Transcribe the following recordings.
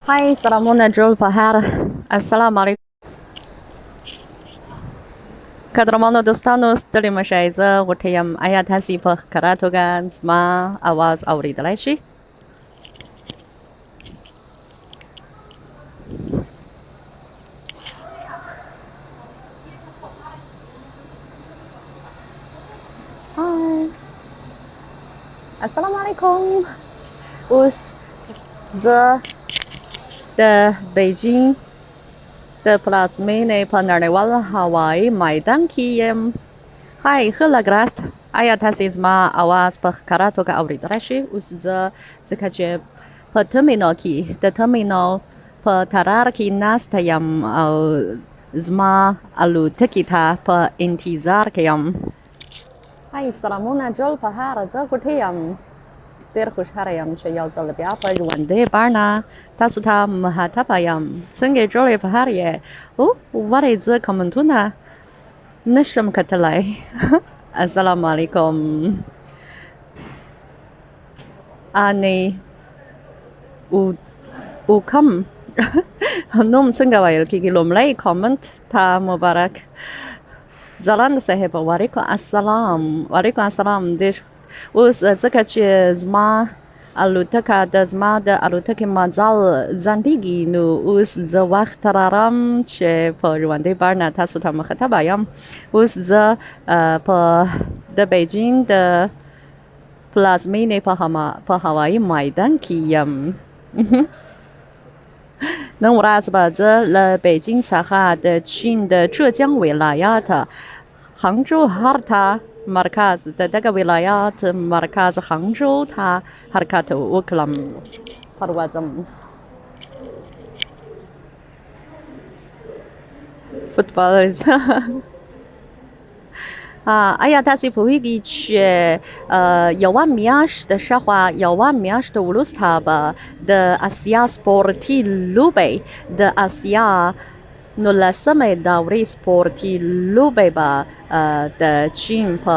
Hai, Salamuna Jul Pahar. Assalamualaikum. Kadramano dostanus terima kasih وټیم آیا تاسو په ښکاره توګه زما اواز اوریدلای شئ؟ Hai. Assalamualaikum. اوس زه د بیجینګ د پلازمینې په نړیوال هوایي میدان کې یم. هاي ښه لږ راست. آیا تاسو زما اواز په ښکاره توګه اوریدلی شئ؟ اوس زه ځکه چې په ترمینال کې د ترمینال په ترار کې ناسته یم او زما الوتکې ته په انتظار کې یم. هاي سلامونه جل په هر زه غوټې یم. ډېر خوشحاله یم چې یو ځل بیا په ژوندۍ بڼه تاسو ته مخاطبه یم. څنګه جوړې په هر یې؟ ولې زه کمنټونه نشم کتلی؟ السلام علیکم. اني او کم نوم څنګه ویل کېږي؟ لومړی کامنټ ته مبارک. ځلاند صاحب وعلیکم السلام. وعلیکم السلام. اوس ځکه چې زما الوتکه زما د الوتکې مزال ځنډېږي نو اوس زه وخت لرم چې په ژوندۍ بڼه تاسو ته مخاطبه یم. اوس زه د بیجینګ د پلازمینې په هوایي میدان کې یم. نن ورځ به زه له بیجینګ څخه د چین د جېجیانګ ولایت هانګجو ښار ته مرکز د دغه ولایت مرکز هانګجو ته حرکت وکړم. پروازم. فوتبال آیا تاسو پوهیږئ چې یوه میاشت شاوخوا یوه میاشت وروسته به د اسیا سپورتي لوبې د اسیا 19مې دورې سپورتي لوبې به د چین په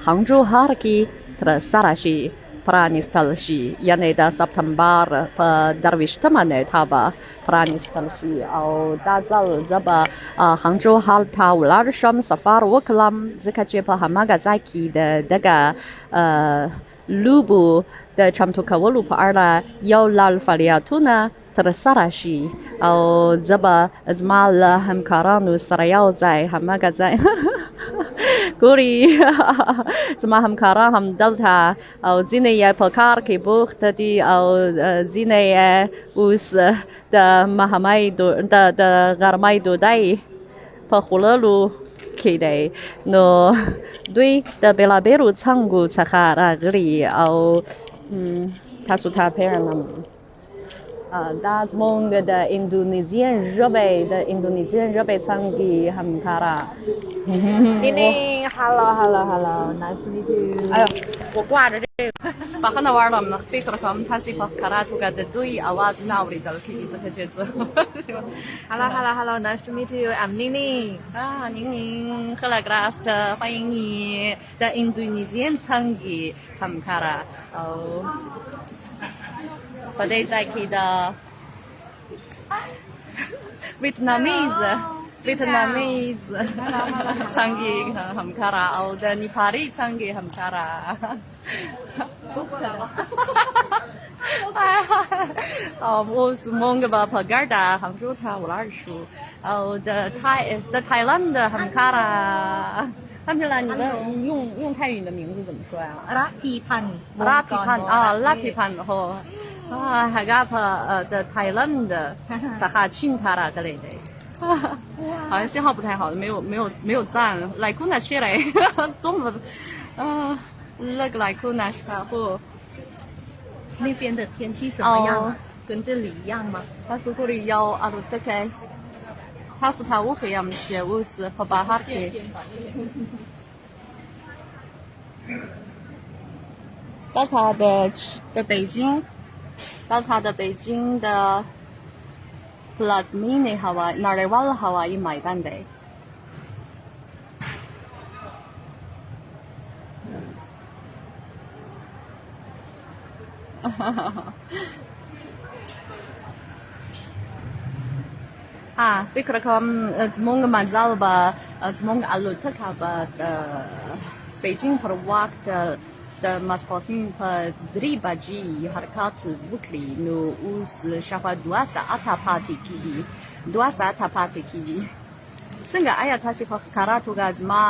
هانګجو ښار کې ترسره شي، پرانیستل شي، یعنې د سپتمبر په 23مه نیټه به پرانیستل شي او دا ځل زه به هانګجو ښار ته ولاړ شم، سفر وکړم ځکه چې په هماغه ځای کې د دغه لوبو د چمتو کولو په اړه یو لړ فعالیتونه ترسره شي او زه به زما له همکارانو سره یو ځای هماغه ځای ګوري زما همکاران هم دلته او ځینې یې په کار کې بوخت دي او ځینې یې اوس د غرمۍ ډوډۍ په خوړلو کې دی. نو دوی د بېلابېلو څانګو څخه راغلي او تاسو ته پیغام دا زموږ د اندونیزیان ژبې څانګې همکاره. Hello, nice to meet you. 哎呦，我挂着这个بخښنه غواړم فکر کوم تاسې په ښکاره توګه د دوی اواز نه اورېدل کېږي ځکه چې زه Hello, nice to meet you. I'm Nini. 宁宁ښه لږ راست. 欢迎你د اندونیزیان څانګې همکاره او په دې ځای کې د ویتنامیز څانګې همکاره او د نیپالي څانګې همکاره. اوس موږ به په ګډه هانګجو ته ولاړ شو او د تایلند همکاره.他们啦，你的用泰语的名字怎么说呀？拉皮潘吼هغه په د تایلند څخه چین ته راغلی دی.好像信号不太好，没有赞。来库那去嘞，多么那个来库那是他或那边的天气怎么样啊？跟这里一样吗？他说这里有阿鲁德开，他说他我可以学我是和巴哈去。到他的北京。到他的北京的 پلازمینې نړیوال هوایي میدان دی. فکر کوم زمونږ منزل به زمونږ الوتکه به د بیجینګ پر وخت د ماسپښین په 3 بجې حرکت وکړي نو اوس شاوخوا 2 ساعته پاتې کېږي 2 ساعته پاتې کېږي څنګه آیا تاسې په ښکاره توګه زما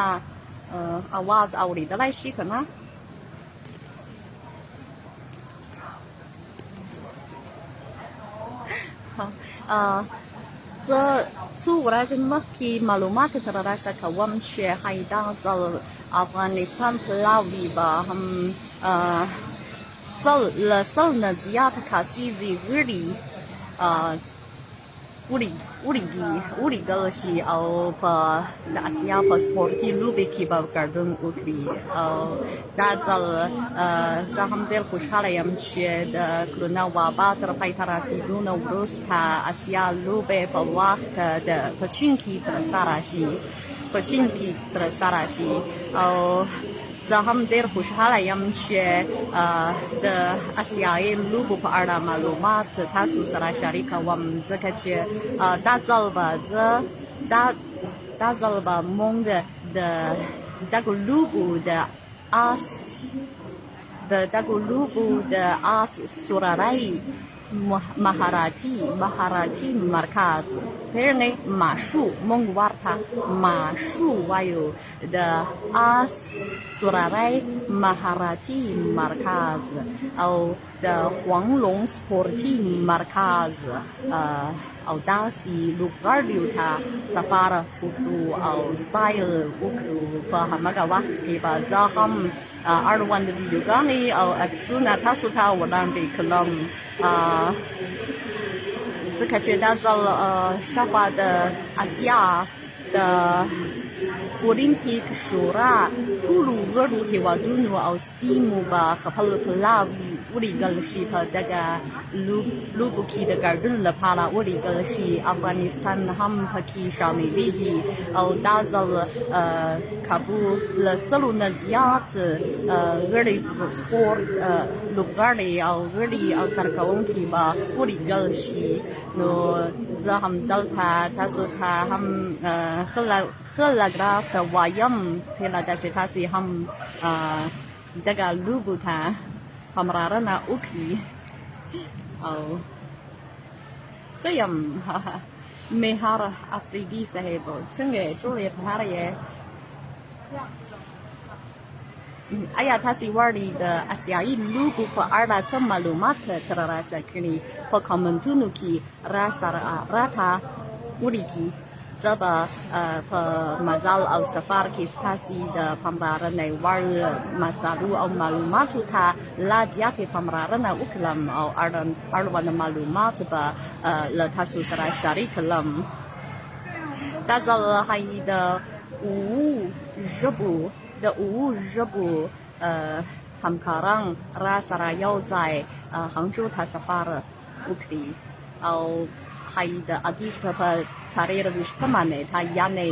اواز اورېدلی شي که نه زه څو ورځې مخکې معلومات ترلاسه کوم چې ښایي دغه ځل افغانستان پلاوي به هم له 100 نه زیات کسیزې غړي ولیږل شي او په د اسیا په سپورتي لوبې کې به ګډون وکړي او دا ځل زه هم ډېر خوشحاله یم چې د کرونا وبا تر پای ته رسېدو نه وروسته اسیا لوبې په وخت په چین کې ترسره شي او زه هم ډېر خوشحاله یم چې د اسیایي لوبو په اړه معلومات تاسو سره شریکوم ځکه چې دا ځل به موږ د دغو لوبو د آس سورارۍ مهارتي مرکز پیرنې ماشو موږ ورته ماشو وایو د آس سورارۍ مهارتي مرکز او د خوانګلونګ سپورتي مرکز او داسې لوبغاړیو ته سفر وکړو او سایل وکړو په هماغه وخت کې به زه هم اړوند ویډیوګانې او عکسونه تاسو ته وړاندې کړم ځکه چې دا ځل شاوخوا د اسیا د اولمپیک شورا ټولو غړو هېوادونو او سیمو به خپل پلاوي ولیږل شي په دغه لوبو کې د ګډون لپاره ولیږل شي افغانستان هم پکې شاملېږي او دا ځل کابو له 100 نه زیات غړي سپورت لوبغاړي او غړي او کارکوونکي به ولیږل شي نو زه هم دلته تاسو ته هم ښه لږ راست وایم هیله ده چې تاسې هم دغه لوبو ته پاملرنه وکړي او ښه یم مهار افریدي صاحب څنګه یې جوړ یې پلار یې آیا تاسې غواړئ د اسیایي لوبو په اړه څه معلومات ترلاسه کړي په کامنټونو کې راته ولیکئ زه به په مزل او سفر کې ستاسې د پاملرنې وړ مسالو او معلوماتو ته لا زیاتې پاملرنه وکړم او اړوند معلومات به له تاسو سره شریک کړم دا ځل ښایي د اوو ژبو همکاران راسره یو ځای هانګجو ته سفر وکړي او ښایي د اګست په 24مه نېټه یعنې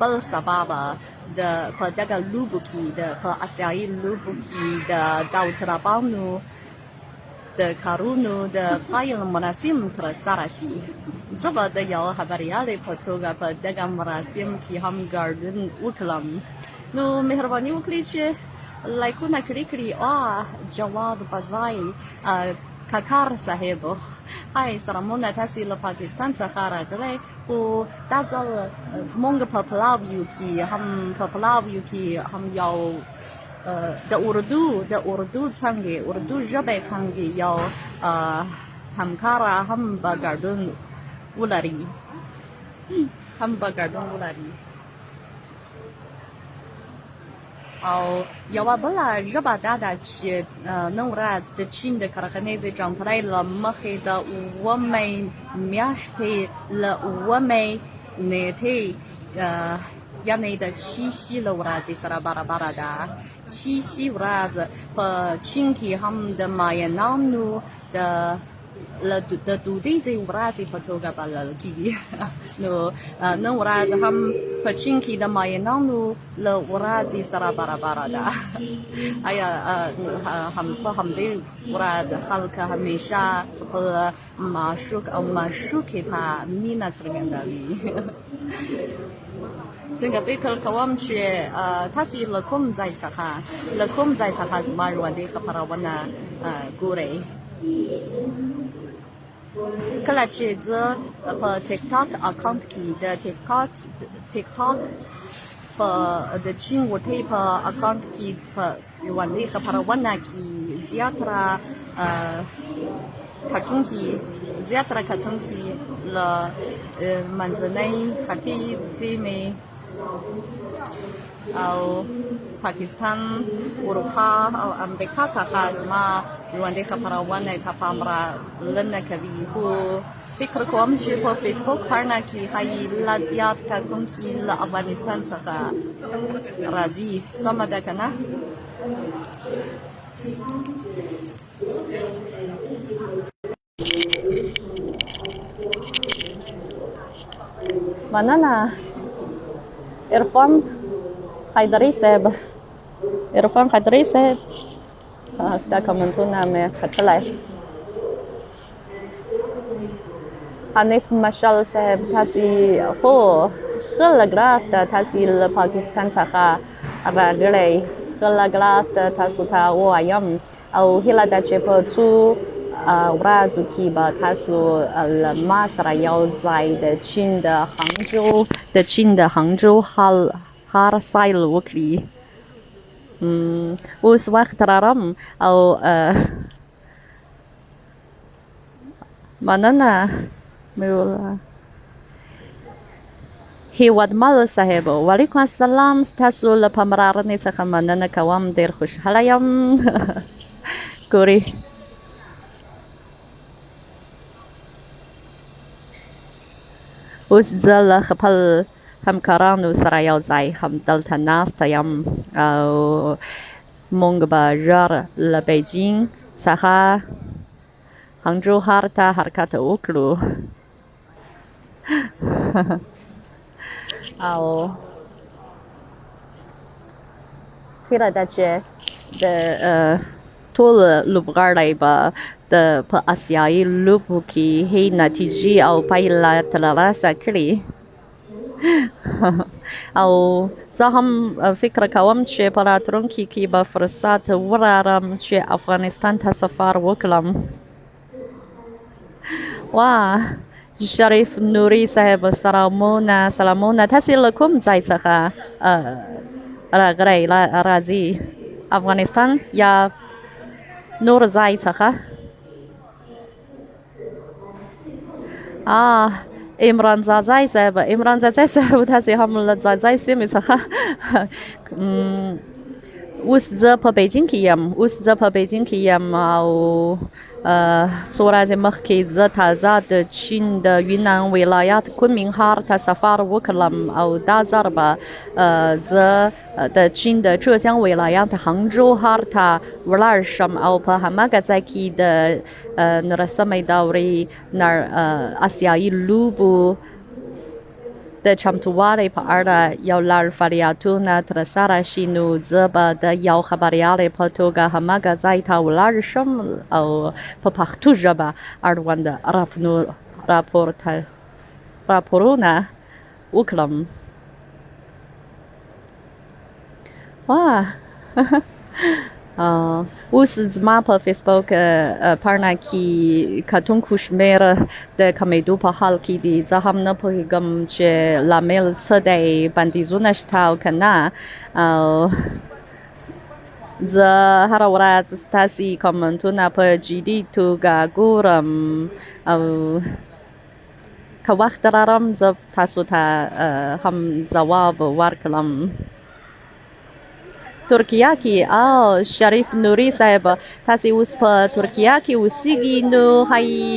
بل سبا به په دغه لوبو کې په اسیایي لوبو کې د داوطلبانو د کارونو د پیل مراسم ترسره شي زه به د یوه خبریالې په توګه په دغه مراسم کې هم ګډون وکړم نو مهرباني وکړئ چې لایکونه کړي جواد بزای کاکار صاحب هاي سلامونه تاسې له پاکستان څخه راغلی خو دا ځل زموږ په پلاویو کې هم یو د اردو ژبې څانګې یو همکاره هم به ګډون ولري او یوه بله ژبه دا ده چې نن ورځ د چین د کرغنیزې جمهورۍ له مخې د 9مې میاشتې له 9مې نېټې یعنې د چیشي له ورځې سره برابره ده چیشي ورځ په چین کې هم د ماینانو د د دودیزې ورځې په توګه بلل کېږي نو نن ورځ هم په چین کې د ماینانو له ورځې سره برابره ده آیا هم په همدې ورځ خلک همیشه خپل معشوق او معشوقې ته مینه څرګندوي څنګه فکر کوم چې تاسې له کوم ځای څخه زما ژوندۍ خپرونه ګورئ کله چې زه په ټیک ټاک اکاونټ کې د ټیک ټاک په د چین وټۍ په اکاونټ کې په ژوندۍ خپرونه کې زیاتره کتونکي له منځنۍ ختیځ سیمې او پاکستان اروپا او امریکا څخه زما ژوندۍ خپرونه ته پاملرنه کوي خو فکر کوم چې په فیسبوک پاڼه کې ښایي لا زیات کتونکي له افغانستان څخه راځي سمه ده که نه مننه عرفان حیدري صاحب ستا کمنټونه مې کتلی حنیف مشال صاحب تاسې خو ښه لږ راست تاسې له پاکستان څخه راغلی ښه لږ راست تاسو ته ووایم او هیله ده چې په څو ورځو کې به تاسو له ما سره یو ځای د چین د هانګجو ښار سایل وکړي اوس وخت لرم او مننه هیوادمل صاحب وعلیکم السلام ستاسو له پاملرنې څخه مننه کوم ډېر خوشحاله یم ګورئ اوس زه له خپل همکارانو سره یو ځای همدلته ناسته یم او موږ به ژر له بیجینګ څخه هانګجو ښار ته حرکت وکړو او هیله ده چې د ټول لوبغاړي به په آسیایي لوبو کې ښې نتیجې او پایله ترلاسه کړي او زه هم فکر کوم چې په راتلونکي کې به فرصت ولرم چې افغانستان ته سفر وکړم شریف نوري صاحب سلامونه تاسې له کوم ځای څخه راځي افغانستان یا نور ځای څخه عمران زاځای صاحب تاسې هم له زاځای سیمې څخه اوس زه په بیجینګ کې یم او څو ورځې مخکې زه تازه د چین د یونان ولایت کومینګ ښار ته سفر وکړم او دا ځل به زه د چین د جېجیانګ ولایت هانګجو ښار ته ولاړ شم او په هماغه ځای کې د 19مې دورې آسیایي لوبو د چمتووالي په اړه یو لړ فعالیتونه ترسره شي نو زه به د یو خبریال په توګه هماغه ځای ته ولاړ شم او په پښتو ژبه اړوند راپورونه وکړم اوس زما په فیسبوک پاڼه کې کتونکو شمېر د کمیدو په حال کې دي زه هم نه پوهېږم چې لامل څه دی بندیزونه شته او که نه او زه هره ورځ ستاسې کامنټونه په جدي توګه ګورم او که وخت لرم زه تاسو ته هم ځواب ورکړم ترکیه کې شریف نوري صاحب تاسې اوس په ترکیه کې اوسیږي نو ښایي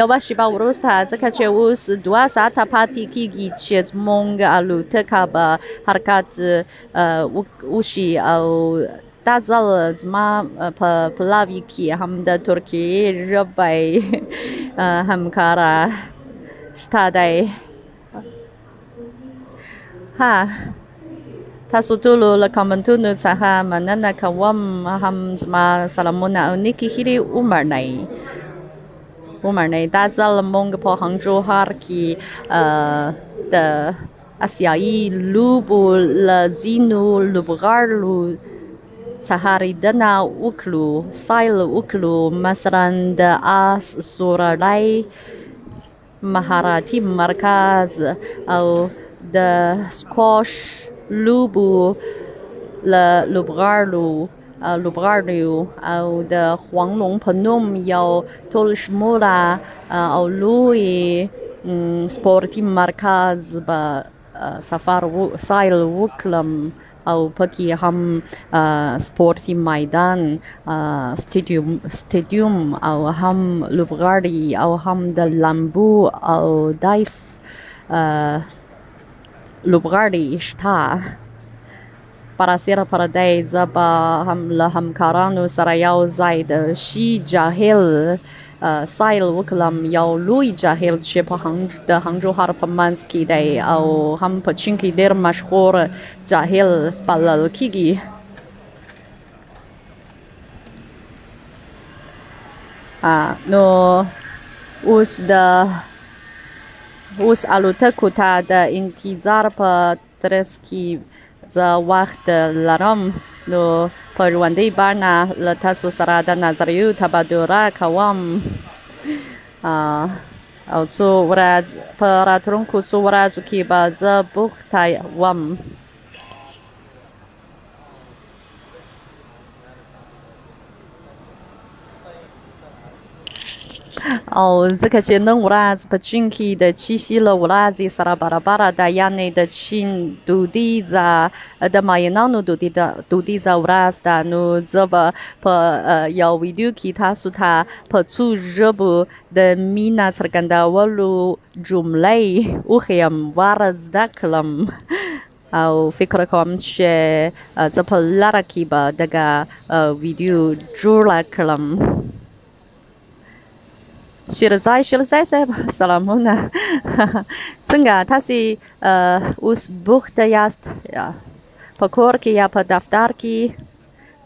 یوه شیبه وروسته ځکه چې اوس 2 ساعته پاتې کېږي چې زموږ الوتکه به حرکت وشي او دا ځل زما په پلاوي کې هم د ترکیې ژبې همکاره شته دی تاسو ټولو له کامنټونو څخه مننه کوم هم زما سلامونه او نیکې هیلې ومنئ دا ځل موږ په هانګجو ښار کې د اسیایي لوبو له ځینو لوبغاړو څخه لیدنه وکړو سایل وکړو مثلا د آس سورلۍ مهارتي مرکز او د سکواش لوبو له لوبغاړو او د خوانګلونګ په نوم یو ټول شموله او لوی سپورتي مرکز به سایل وکړم او پکې هم سپورتي میدان سټیډیوم او هم لوبغاړي او هم د لامبو او دایف لوبغاړي شته راسره پر دې زه به هم له همکارانو سره یو ځای د شي جاهل سایل وکړم یو لوی جاهل چې په د هانګجو ښار په منځ کې دی او هم په چین کې ډېر مشهور جاهل بلل کېږي نو اوس الوتکو ته د انتظار په ترڅ کې زه وخت لرم نو په ژوندۍ بڼه له تاسو سره د نظریو تبادله کوم او په راتلونکو څو ورځو کې به زه بوخته وم او ځکه چې نن ورځ په چین کې د چیشي له ورځې سره برابره ده یعنې د چین دودیزه د ماینانو دودیزه ورځ ده نو زه به په یو ویډیو کې تاسو ته په څو ژبو د مینه څرګندولو جملې وښیم ور زده کړم او فکر کوم چې زه په لاره کې به دغه ویډیو جوړه کړم شیرزای صاحب سلامونه څنګه تاسې اوس بوخته یاست په کور کې یا په دفتر کې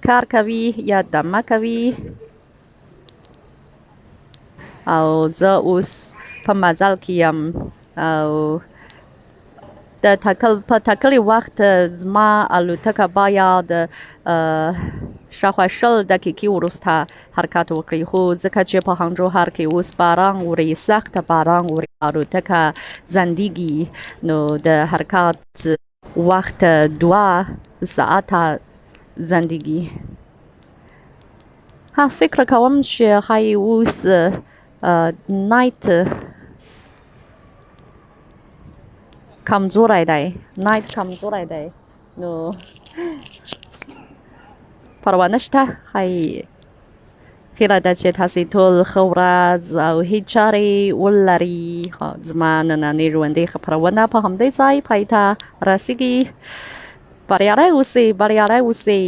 کار کوي یا دمه کوي او زه اوس په مزل کې یم او په ټاکلي وخت زما الوتکه باید شاوخوا 10 دقیقې وروسته حرکت وکړي خو ځکه چې په هانګجو ښار کې اوس باران وري سخته باران وري الوتکه ځنډیږي نو د حرکت وخت 2 ساعته ځنډیږي فکر کوم چې ښایي اوس نایت کمزوری دی نو پروا نشته ښایي هیله ده چې تاسې ټول ښه ورځ او هیڅ چارې ولري زما نننۍ ژوندۍ خپرونه په همدې ځای پای ته رسیږي بریالي اوسئ